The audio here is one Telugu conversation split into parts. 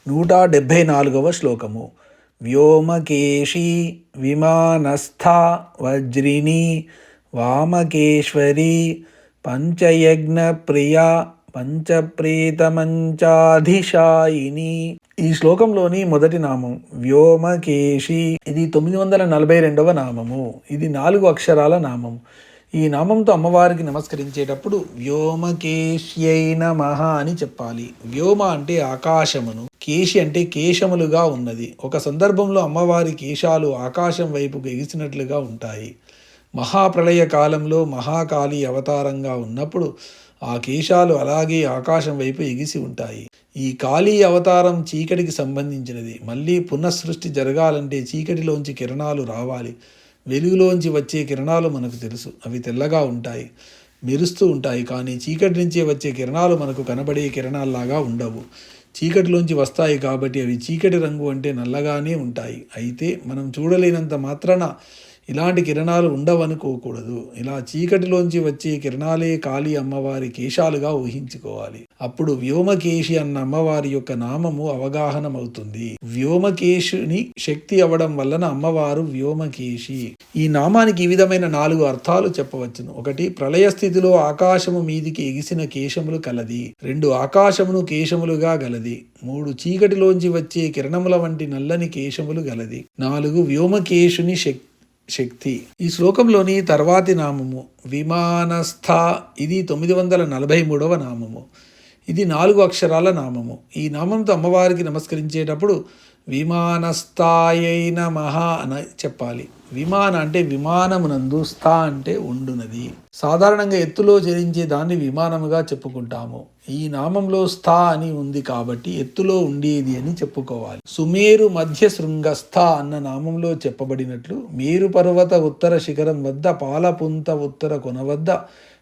174వ శ్లోకము. వ్యోమకేశీ విమానస్థా వజ్రిణీ వామకేశ్వరీ పంచయజ్ఞప్రియా పంచప్రేతమంచాధిశాయిని. ఈ శ్లోకంలోని మొదటి నామం వ్యోమకేశి. ఇది 942వ నామము. ఇది 4 అక్షరాల నామము. ఈ నామంతో అమ్మవారికి నమస్కరించేటప్పుడు వ్యోమకేశ్యై నమః అని చెప్పాలి. వ్యోమ అంటే ఆకాశమును, కేశి అంటే కేశములుగా ఉన్నది. ఒక సందర్భంలో అమ్మవారి కేశాలు ఆకాశం వైపుకు ఎగిసినట్లుగా ఉంటాయి. మహాప్రళయ కాలంలో మహాకాళి అవతారంగా ఉన్నప్పుడు ఆ కేశాలు అలాగే ఆకాశం వైపు ఎగిసి ఉంటాయి. ఈ కాళీ అవతారం చీకటికి సంబంధించినది. మళ్ళీ పునఃసృష్టి జరగాలంటే చీకటిలోంచి కిరణాలు రావాలి. వెలుగులోంచి వచ్చే కిరణాలు మనకు తెలుసు, అవి తెల్లగా ఉంటాయి, మెరుస్తూ ఉంటాయి. కానీ చీకటి నుంచి వచ్చే కిరణాలు మనకు కనబడే కిరణాల్లాగా ఉండవు. చీకటిలోంచి వస్తాయి కాబట్టి అవి చీకటి రంగు అంటే నల్లగానే ఉంటాయి. అయితే మనం చూడలేనంత మాత్రాన ఇలాంటి కిరణాలు ఉండవనుకోకూడదు. ఇలా చీకటిలోంచి వచ్చే కిరణాలే కాళీ అమ్మవారి కేశాలుగా ఊహించుకోవాలి. అప్పుడు వ్యోమకేశి అన్న అమ్మవారి యొక్క నామము అవగాహనమవుతుంది. వ్యోమకేశుని శక్తి అవ్వడం వలన అమ్మవారు వ్యోమకేశి. ఈ నామానికి ఈ విధమైన 4 అర్థాలు చెప్పవచ్చును. 1. ప్రళయ స్థితిలో ఆకాశము మీదికి ఎగిసిన కేశములు కలది. 2. ఆకాశమును కేశములుగా గలది. 3. చీకటిలోంచి వచ్చే కిరణముల వంటి నల్లని కేశములు గలది. 4. వ్యోమకేశుని శక్తి. ఈ శ్లోకంలోని తర్వాతి నామము విమానస్థ. ఇది 943వ నామము. ఇది 4 అక్షరాల నామము. ఈ నామంతో అమ్మవారికి నమస్కరించేటప్పుడు విమానస్థాయై నమః అని చెప్పాలి. విమాన అంటే విమానమునందు, స్థా అంటే ఉండునది. సాధారణంగా ఎత్తులో చరించే దాన్ని విమానముగా చెప్పుకుంటాము. ఈ నామంలో స్థా అని ఉంది కాబట్టి ఎత్తులో ఉండేది అని చెప్పుకోవాలి. సుమేరు మధ్య శృంగస్థ అన్న నామంలో చెప్పబడినట్లు మేరు పర్వత ఉత్తర శిఖరం వద్ద, పాలపుంత ఉత్తర కొన వద్ద,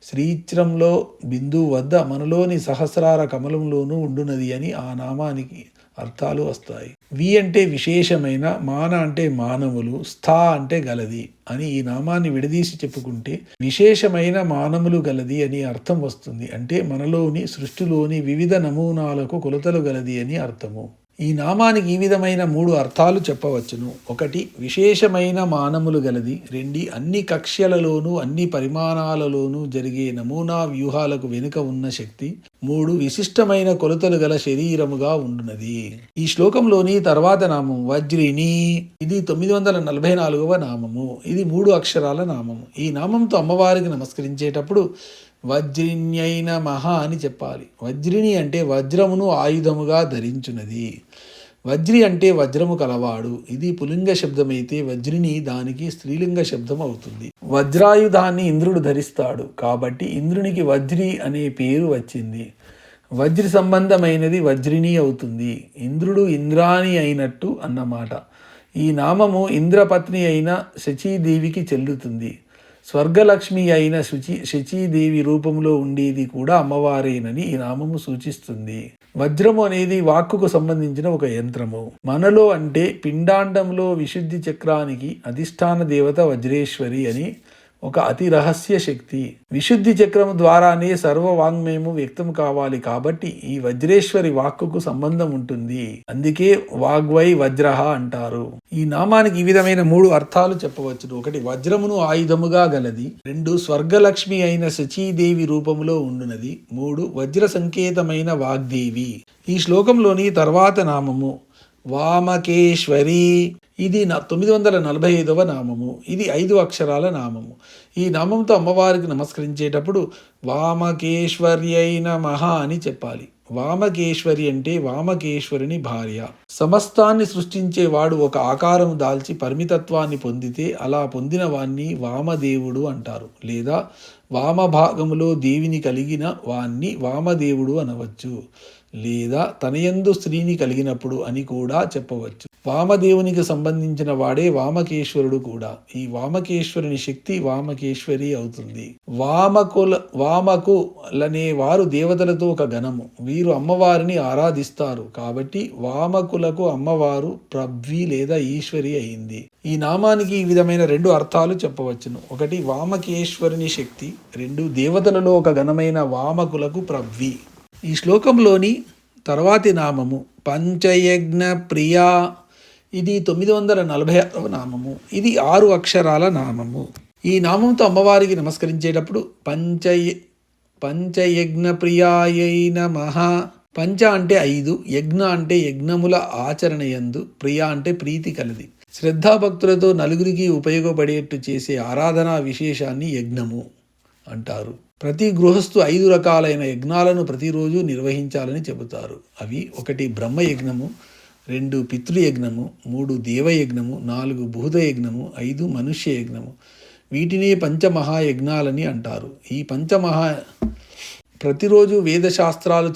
శ్రీచరంలో బిందువు వద్ద, మనలోని సహస్రార కమలంలోనూ ఉండునది అని ఆ నామానికి అర్థాలు వస్తాయి. వి అంటే విశేషమైన, మాన అంటే మానవులు, స్థా అంటే గలది అని ఈ నామాన్ని విడదీసి చెప్పుకుంటే విశేషమైన మానములు గలది అని అర్థం వస్తుంది. అంటే మనలోని సృష్టిలోని వివిధ నమూనాలకు కొలతలు గలది అని అర్థము. ఈ నామానికి ఈ విధమైన 3 అర్థాలు చెప్పవచ్చును. 1. విశేషమైన మానములు గలది. 2. అన్ని కక్ష్యలలోనూ అన్ని పరిమాణాలలోనూ జరిగే నమూనా వ్యూహాలకు వెనుక ఉన్న శక్తి. 3. విశిష్టమైన కొలతలు గల శరీరముగా ఉండునది. ఈ శ్లోకంలోని తర్వాత నామం వజ్రిణి. ఇది 944వ నామము. ఇది 3 అక్షరాల నామము. ఈ నామంతో అమ్మవారికి నమస్కరించేటప్పుడు వజ్రిణ్యై నమః అని చెప్పాలి. వజ్రిణి అంటే వజ్రమును ఆయుధముగా ధరించున్నది. వజ్రి అంటే వజ్రము కలవాడు. ఇది పులింగ శబ్దమైతే వజ్రిని దానికి స్త్రీలింగ శబ్దం అవుతుంది. వజ్రాయుధాన్ని ఇంద్రుడు ధరిస్తాడు కాబట్టి ఇంద్రునికి వజ్రి అనే పేరు వచ్చింది. వజ్రి సంబంధమైనది వజ్రిని అవుతుంది. ఇంద్రుడు ఇంద్రాణి అయినట్టు అన్నమాట. ఈ నామము ఇంద్రపత్ని అయిన శచీదేవికి చెల్లుతుంది. స్వర్గలక్ష్మి అయిన శచీదేవి రూపంలో ఉండేది కూడా అమ్మవారేనని ఈ నామము సూచిస్తుంది. వజ్రము అనేది వాక్కుకు సంబంధించిన ఒక యంత్రము. మనలో అంటే పిండాండంలో విశుద్ధి చక్రానికి అధిష్టాన దేవత వజ్రేశ్వరి అని ఒక అతి రహస్య శక్తి. విశుద్ధి చక్రము ద్వారానే సర్వ వాంగ్మయము వ్యక్తం కావాలి కాబట్టి ఈ వజ్రేశ్వరి వాక్కుకు సంబంధం ఉంటుంది. అందుకే వాగ్వై వజ్రహ అంటారు. ఈ నామానికి ఈ విధమైన 3 అర్థాలు చెప్పవచ్చు. 1. వజ్రమును ఆయుధముగా గలది. 2. స్వర్గలక్ష్మి అయిన శచీదేవి రూపములో ఉండునది. 3. వజ్ర సంకేతమైన వాగ్దేవి. ఈ శ్లోకంలోని తర్వాత నామము వామకేశ్వరి. ఇది 945వ నామము. ఇది 5 అక్షరాల నామము. ఈ నామంతో అమ్మవారికి నమస్కరించేటప్పుడు వామకేశ్వర్యై నమః అని చెప్పాలి. వామకేశ్వరి అంటే వామకేశ్వరుని భార్య. సమస్తాన్ని సృష్టించేవాడు ఒక ఆకారం దాల్చి పరిమితత్వాన్ని పొందితే అలా పొందిన వాణ్ణి వామదేవుడు అంటారు. లేదా వామభాగములో దేవిని కలిగిన వాణ్ణి వామదేవుడు అనవచ్చు. లేదా తనయందు స్త్రీని కలిగినప్పుడు అని కూడా చెప్పవచ్చు. వామదేవునికి సంబంధించిన వాడే వామకేశ్వరుడు కూడా. ఈ వామకేశ్వరుని శక్తి వామకేశ్వరి అవుతుంది. వామకులనే వారు దేవతలతో ఒక గణము. వీరు అమ్మవారిని ఆరాధిస్తారు కాబట్టి వామకులకు అమ్మవారు ప్రవ్వి లేదా ఈశ్వరి అయింది. ఈ నామానికి ఈ విధమైన 2 అర్థాలు చెప్పవచ్చును. 1. వామకేశ్వరుని శక్తి. 2. దేవతలలో ఒక గణమైన వామకులకు ప్రవ్వి. ఈ శ్లోకంలోని తర్వాతి నామము పంచయజ్ఞ ప్రియా, ఇది 946వ నామము. ఇది 6 అక్షరాల నామము. ఈ నామంతో అమ్మవారికి నమస్కరించేటప్పుడు పంచయజ్ఞ ప్రియాయై నమః. పంచ అంటే 5, యజ్ఞ అంటే యజ్ఞముల ఆచరణయందు, ప్రియ అంటే ప్రీతి కలది, శ్రద్ధాభక్తులతో నలుగురికి ఉపయోగపడేట్టు చేసే ఆరాధనా విశేషాన్ని యజ్ఞము అంటారు. ప్రతి గృహస్థు 5 రకాలైన యజ్ఞాలను ప్రతిరోజు నిర్వహించాలని చెబుతారు. అవి: 1 బ్రహ్మయజ్ఞము, 2 పితృయజ్ఞము, 3 దేవయజ్ఞము, 4 భూతయజ్ఞము, 5 మనుష్య యజ్ఞము. వీటిని పంచమహాయజ్ఞాలని అంటారు. ఈ ప్రతిరోజు వేదశాస్త్రాలు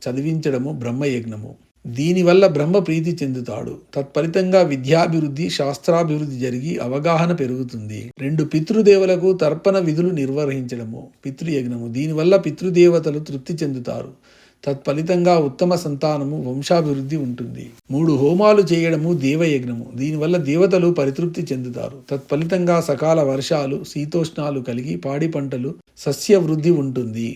చదివించడము బ్రహ్మయజ్ఞము. దీనివల్ల బ్రహ్మ ప్రీతి చెందుతాడు. తత్ఫలితంగా విద్యాభివృద్ధి, శాస్త్రాభివృద్ధి జరిగి అవగాహన పెరుగుతుంది. 2 పితృదేవులకు తర్పణ విధులు నిర్వహించడము పితృయజ్ఞము. దీనివల్ల పితృదేవతలు తృప్తి చెందుతారు. తత్ఫలితంగా ఉత్తమ సంతానము, వంశాభివృద్ధి ఉంటుంది. 3 హోమాలు చేయడము దేవయజ్ఞము. దీనివల్ల దేవతలు పరితృప్తి చెందుతారు. తత్ఫలితంగా సకాల వర్షాలు, శీతోష్ణాలు కలిగి పాడి పంటలు, సస్యవృద్ధి ఉంటుంది.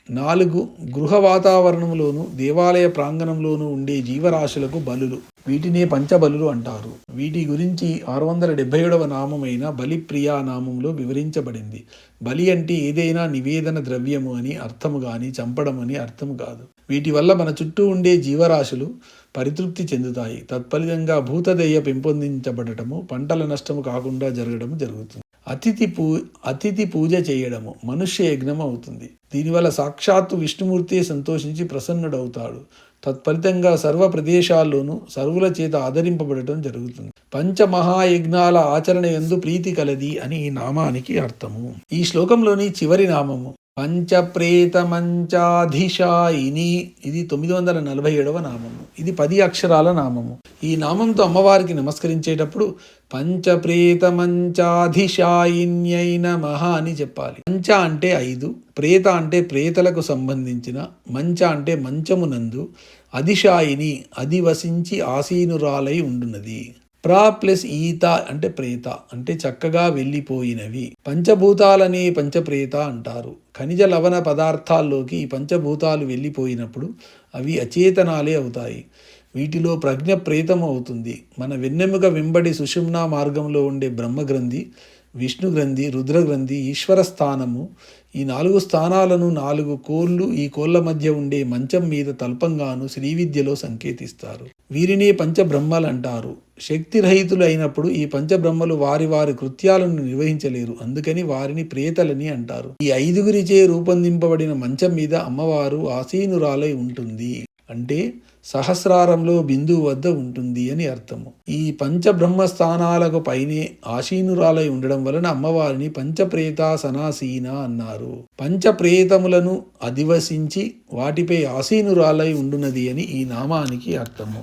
4 గృహ వాతావరణంలోను, దేవాలయ ప్రాంగణంలోనూ ఉండే జీవరాశులకు బలులు. వీటినే పంచబలులు అంటారు. వీటి గురించి 677వ నామమైన బలిప్రియా నామంలో వివరించబడింది. బలి అంటే ఏదైనా నివేదన ద్రవ్యము అని అర్థము గాని చంపడం అని అర్థము కాదు. వీటి వల్ల మన చుట్టూ ఉండే జీవరాశులు పరితృప్తి చెందుతాయి. తత్ఫలితంగా భూతదయ పెంపొందించబడటము, పంటల నష్టము కాకుండా జరగడం జరుగుతుంది. అతిథి పూజ చేయడము మనుష్య యజ్ఞం అవుతుంది. దీనివల్ల సాక్షాత్తు విష్ణుమూర్తి సంతోషించి ప్రసన్నుడవుతాడు. తత్ఫలితంగా సర్వ ప్రదేశాల్లోనూ సర్వుల చేత ఆదరింపబడటం జరుగుతుంది. పంచమహాయజ్ఞాల ఆచరణ యందు ప్రీతి కలది అని ఈ నామానికి అర్థము. ఈ శ్లోకంలోని చివరి నామము పంచప్రేతమంచాధిశాయిని. ఇది 947వ నామము. ఇది 10 అక్షరాల నామము. ఈ నామంతో అమ్మవారికి నమస్కరించేటప్పుడు పంచప్రేతమంచాధిశాయిన్యై నమః అని చెప్పాలి. పంచ అంటే 5, ప్రేత అంటే ప్రేతలకు సంబంధించిన, మంచ అంటే మంచమునందు, అధిశాయిని అధివసించి ఆసీనురాలై ఉండునది. ప్లస్ ఈత అంటే ప్రేత అంటే చక్కగా వెళ్ళిపోయినవి. పంచభూతాలని పంచప్రేత అంటారు. ఖనిజ లవణ పదార్థాల్లోకి ఈ పంచభూతాలు వెళ్ళిపోయినప్పుడు అవి అచేతనాలే అవుతాయి. వీటిలో ప్రజ్ఞ ప్రేతము అవుతుంది. మన వెన్నెముక వెంబడి సుషుమ్నా మార్గంలో ఉండే బ్రహ్మగ్రంథి, విష్ణు గ్రంథి, రుద్రగ్రంథి, ఈశ్వర స్థానము, ఈ 4 స్థానాలను 4 కోళ్ళు, ఈ కోళ్ళ మధ్య ఉండే మంచం మీద తల్పంగాను శ్రీవిద్యలో సంకేతిస్తారు. వీరిని పంచబ్రహ్మలు అంటారు. శక్తిరహితులు అయినప్పుడు ఈ పంచబ్రహ్మలు వారి వారి కృత్యాలను నిర్వహించలేరు. అందుకని వారిని ప్రేతలని అంటారు. ఈ 5గురిచే రూపొందింపబడిన మంచం మీద అమ్మవారు ఆసీనురాలై ఉంటుంది. అంటే సహస్రారంలో బిందువు వద్ద ఉంటుంది అని అర్థము. ఈ పంచబ్రహ్మస్థానాలకు పైనే ఆసీనురాలై ఉండడం వలన అమ్మవారిని పంచప్రేత సనాసీన అన్నారు. పంచప్రేతములను అధివసించి వాటిపై ఆసీనురాలై ఉండునది అని ఈ నామానికి అర్థము.